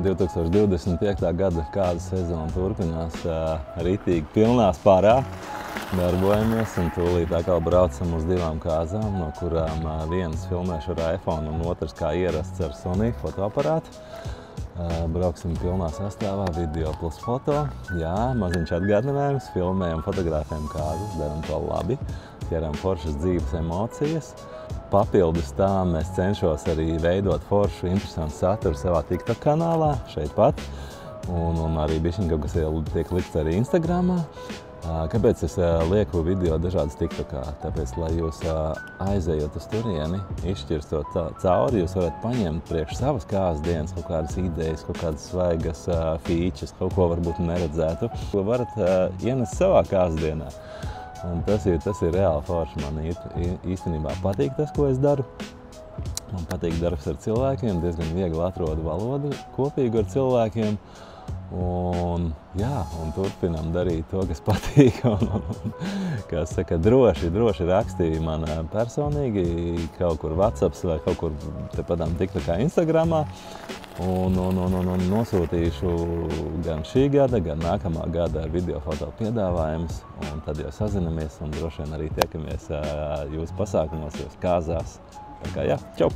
2025. gada kāzu sezona turpinās ritīgi pilnā spārā. Darbojamies un tūlīt atkal braucam uz 2 kāzām, no kurām vienas filmēšu ar iPhone un otrs kā ierasts ar Sony fotoaparātu. Brauksim pilnā sastāvā, video plus foto. Jā, maziņš atgādinājums, filmējam, fotografējam kāzas, daram to labi, ķeram foršas dzīves emocijas. Papildus tām es cenšos arī veidot foršu, interesantu saturu savā TikTok kanālā, šeit pat. Un arī bišķiņ kaut kas tiek likts arī Instagramā. Kāpēc es lieku video dažādas TikTokā? Tāpēc, lai jūs aizejot uz turieni, izšķirstot cauri, jūs varat paņemt priekš savas kāzas dienas kaut kādas idejas, kaut kādas svaigas features, kaut ko varbūt neredzētu, ko varat ienest savā kāzas dienā. Un tas ir reāli forši. Man īstenībā patīk tas, ko es daru. Man patīk darbs ar cilvēkiem, diezgan viegli atrodu valodu kopīgu ar cilvēkiem. Un turpinām darīt to, kas patīk. Kā saka, droši rakstīja man personīgi kaut kur WhatsApps vai kaut kur tepadām TikTokā, Instagramā. Un nosūtīšu gan šī gada, gan nākamā gada video foto piedāvājumus. Un tad jau sazinamies un droši vien arī tiekamies jūsu pasākumos, jūsu kāzās. Tā kā jā, čau!